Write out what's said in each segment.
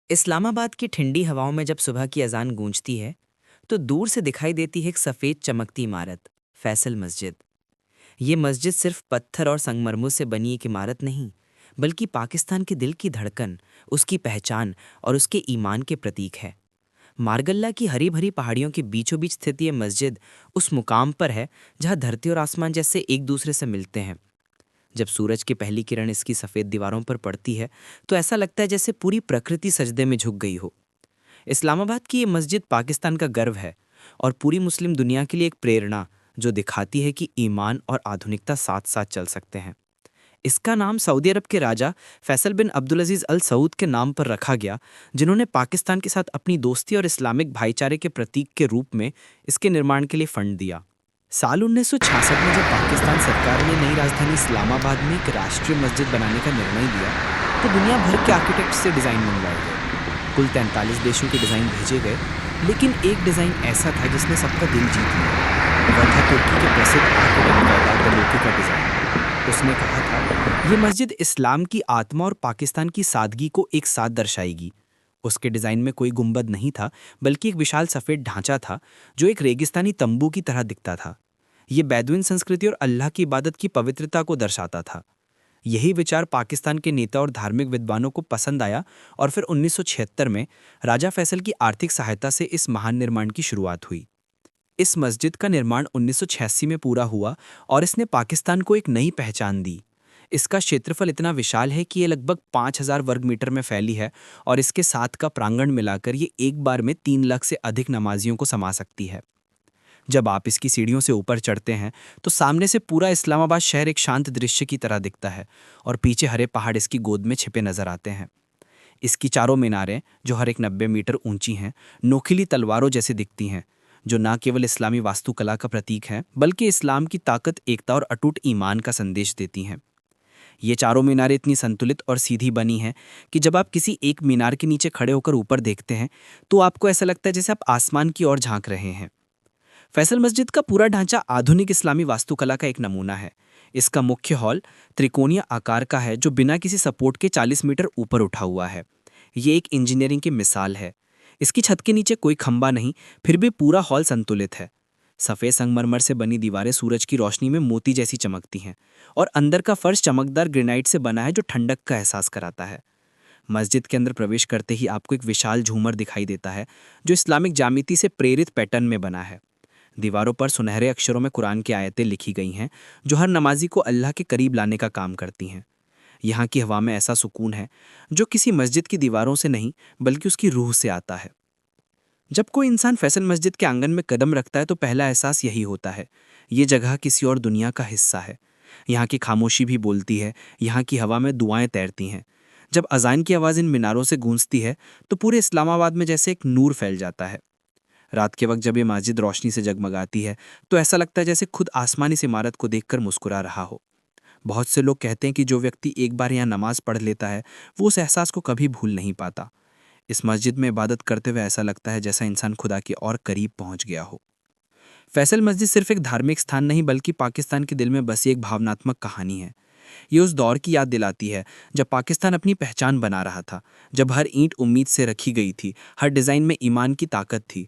इस्लामाबाद की ठंडी हवाओं में जब सुबह की अजान गूंजती है तो दूर से दिखाई देती है एक सफ़ेद चमकती इमारत, फैसल मस्जिद। ये मस्जिद सिर्फ पत्थर और संगमरमर से बनी एक इमारत नहीं, बल्कि पाकिस्तान के दिल की धड़कन, उसकी पहचान और उसके ईमान के प्रतीक है। मारगल्ला की हरी भरी पहाड़ियों के बीचों बीच स्थित ये मस्जिद उस मुकाम पर है जहाँ धरती और आसमान जैसे एक दूसरे से मिलते हैं। जब सूरज की पहली किरण इसकी सफ़ेद दीवारों पर पड़ती है तो ऐसा लगता है जैसे पूरी प्रकृति सजदे में झुक गई हो। इस्लामाबाद की ये मस्जिद पाकिस्तान का गर्व है और पूरी मुस्लिम दुनिया के लिए एक प्रेरणा, जो दिखाती है कि ईमान और आधुनिकता साथ साथ चल सकते हैं। इसका नाम सऊदी अरब के राजा फैसल बिन अब्दुल अजीज अल सऊद के नाम पर रखा गया, जिन्होंने पाकिस्तान के साथ अपनी दोस्ती और इस्लामिक भाईचारे के प्रतीक के रूप में इसके निर्माण के लिए फंड दिया। साल 1966 में जब पाकिस्तान सरकार ने नई राजधानी इस्लामाबाद में एक राष्ट्रीय मस्जिद बनाने का निर्णय लिया तो दुनिया भर के आर्किटेक्ट से डिज़ाइन मंगवाए गए। कुल 43 देशों के डिज़ाइन भेजे गए, लेकिन एक डिज़ाइन ऐसा था जिसने सबका दिल जीत लिया। वह था तुर्की के प्रसिद्ध आर्किटेक्ट गैदार दलोकी का डिज़ाइन। उसने कहा था ये मस्जिद इस्लाम की आत्मा और पाकिस्तान की सादगी को एक साथ दर्शाएगी। उसके डिज़ाइन में कोई गुंबद नहीं था, बल्कि एक विशाल सफ़ेद ढांचा था जो एक रेगिस्तानी तंबू की तरह दिखता था। ये बेदुइन संस्कृति और अल्लाह की इबादत की पवित्रता को दर्शाता था। यही विचार पाकिस्तान के नेता और धार्मिक विद्वानों को पसंद आया और फिर 1976 में राजा फैसल की आर्थिक सहायता से इस महान निर्माण की शुरुआत हुई। इस मस्जिद का निर्माण 1986 में पूरा हुआ और इसने पाकिस्तान को एक नई पहचान दी। इसका क्षेत्रफल इतना विशाल है कि ये लगभग 5,000 वर्ग मीटर में फैली है और इसके साथ का प्रांगण मिलाकर ये एक बार में 3 लाख से अधिक नमाजियों को समा सकती है। जब आप इसकी सीढ़ियों से ऊपर चढ़ते हैं तो सामने से पूरा इस्लामाबाद शहर एक शांत दृश्य की तरह दिखता है और पीछे हरे पहाड़ इसकी गोद में छिपे नजर आते हैं। इसकी चारों मीनारें, जो हर एक 90 मीटर ऊंची हैं, नोखिली तलवारों जैसी दिखती हैं, जो न केवल इस्लामी वास्तुकला का प्रतीक है बल्कि इस्लाम की ताकत, एकता और अटूट ईमान का संदेश देती हैं। ये चारों मीनारें इतनी संतुलित और सीधी बनी हैं कि जब आप किसी एक मीनार के नीचे खड़े होकर ऊपर देखते हैं तो आपको ऐसा लगता है जैसे आप आसमान की ओर झांक रहे हैं। फैसल मस्जिद का पूरा ढांचा आधुनिक इस्लामी वास्तुकला का एक नमूना है। इसका मुख्य हॉल त्रिकोणीय आकार का है, जो बिना किसी सपोर्ट के 40 मीटर ऊपर उठा हुआ है। ये एक इंजीनियरिंग की मिसाल है। इसकी छत के नीचे कोई खंबा नहीं, फिर भी पूरा हॉल संतुलित है। सफ़ेद संगमरमर से बनी दीवारें सूरज की रोशनी में मोती जैसी चमकती हैं और अंदर का फर्श चमकदार ग्रेनाइट से बना है, जो ठंडक का एहसास कराता है। मस्जिद के अंदर प्रवेश करते ही आपको एक विशाल झूमर दिखाई देता है, जो इस्लामिक ज्यामिति से प्रेरित पैटर्न में बना है। दीवारों पर सुनहरे अक्षरों में कुरान की आयतें लिखी गई हैं, जो हर नमाजी को अल्लाह के करीब लाने का काम करती हैं। यहाँ की हवा में ऐसा सुकून है जो किसी मस्जिद की दीवारों से नहीं, बल्कि उसकी रूह से आता है। जब कोई इंसान फैसल मस्जिद के आंगन में कदम रखता है तो पहला एहसास यही होता है, ये जगह किसी और दुनिया का हिस्सा है। यहाँ की खामोशी भी बोलती है, यहाँ की हवा में दुआएं तैरती हैं। जब अजान की आवाज़ इन मीनारों से गूंजती है तो पूरे इस्लामाबाद में जैसे एक नूर फैल जाता है। रात के वक्त जब ये मस्जिद रोशनी से जगमगाती है तो ऐसा लगता है जैसे खुद आसमान इस इमारत को देखकर मुस्कुरा रहा हो। बहुत से लोग कहते हैं कि जो व्यक्ति एक बार यहाँ नमाज पढ़ लेता है वो उस एहसास को कभी भूल नहीं पाता। इस मस्जिद में इबादत करते हुए ऐसा लगता है जैसा इंसान खुदा के और करीब पहुंच गया हो। फैसल मस्जिद सिर्फ एक धार्मिक स्थान नहीं, बल्कि पाकिस्तान के दिल में बसी एक भावनात्मक कहानी है। ये उस दौर की याद दिलाती है जब पाकिस्तान अपनी पहचान बना रहा था, जब हर ईंट उम्मीद से रखी गई थी, हर डिज़ाइन में ईमान की ताकत थी।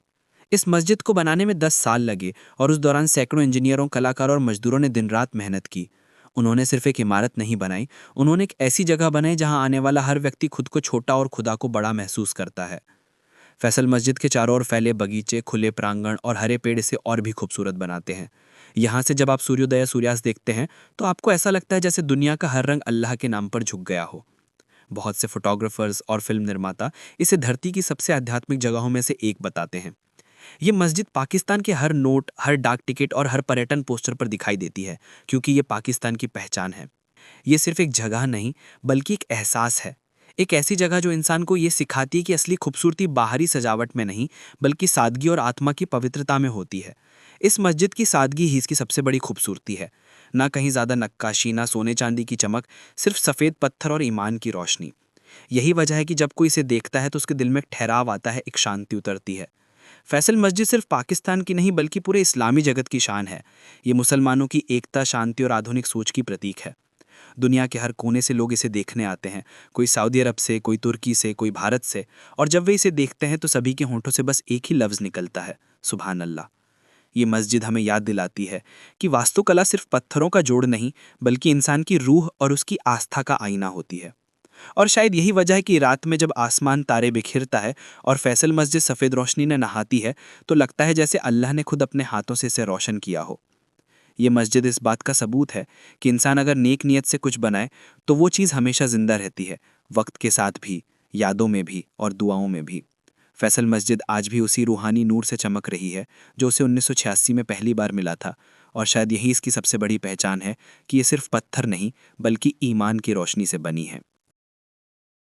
इस मस्जिद को बनाने में 10 साल लगे और उस दौरान सैकड़ों इंजीनियरों, कलाकारों और मजदूरों ने दिन रात मेहनत की। उन्होंने सिर्फ एक इमारत नहीं बनाई, उन्होंने एक ऐसी जगह बनाई जहां आने वाला हर व्यक्ति खुद को छोटा और खुदा को बड़ा महसूस करता है। फैसल मस्जिद के चारों ओर फैले बगीचे, खुले प्रांगण और हरे पेड़ इसे और भी खूबसूरत बनाते हैं। यहाँ से जब आप सूर्योदय या सूर्यास्त देखते हैं तो आपको ऐसा लगता है जैसे दुनिया का हर रंग अल्लाह के नाम पर झुक गया हो। बहुत से फोटोग्राफर्स और फिल्म निर्माता इसे धरती की सबसे आध्यात्मिक जगहों में से एक बताते हैं। ये मस्जिद पाकिस्तान के हर नोट, हर डाक टिकट और हर पर्यटन पोस्टर पर दिखाई देती है, क्योंकि ये पाकिस्तान की पहचान है। ये सिर्फ एक जगह नहीं, बल्कि एक एहसास है। एक ऐसी जगह जो इंसान को ये सिखाती है कि असली खूबसूरती बाहरी सजावट में नहीं, बल्कि सादगी और आत्मा की पवित्रता में होती है। इस मस्जिद की सादगी ही इसकी सबसे बड़ी खूबसूरती है। ना कहीं ज़्यादा नक्काशी, ना सोने चांदी की चमक, सिर्फ सफ़ेद पत्थर और ईमान की रोशनी। यही वजह है कि जब कोई इसे देखता है तो उसके दिल में एक ठहराव आता है, एक शांति उतरती है। फैसल मस्जिद सिर्फ पाकिस्तान की नहीं, बल्कि पूरे इस्लामी जगत की शान है। ये मुसलमानों की एकता, शांति और आधुनिक सोच की प्रतीक है। दुनिया के हर कोने से लोग इसे देखने आते हैं, कोई सऊदी अरब से, कोई तुर्की से, कोई भारत से। और जब वे इसे देखते हैं तो सभी के होंठों से बस एक ही लफ्ज़ निकलता है, सुभान अल्लाह। ये मस्जिद हमें याद दिलाती है कि वास्तुकला सिर्फ पत्थरों का जोड़ नहीं, बल्कि इंसान की रूह और उसकी आस्था का आईना होती है। और शायद यही वजह है कि रात में जब आसमान तारे बिखरता है और फैसल मस्जिद सफ़ेद रोशनी ने नहाती है, तो लगता है जैसे अल्लाह ने खुद अपने हाथों से इसे रोशन किया हो। ये मस्जिद इस बात का सबूत है कि इंसान अगर नेक नियत से कुछ बनाए तो वो चीज़ हमेशा जिंदा रहती है, वक्त के साथ भी, यादों में भी और दुआओं में भी। फैसल मस्जिद आज भी उसी रूहानी नूर से चमक रही है जो उसे 1986 में पहली बार मिला था। और शायद यही इसकी सबसे बड़ी पहचान है कि ये सिर्फ पत्थर नहीं, बल्कि ईमान की रोशनी से बनी है।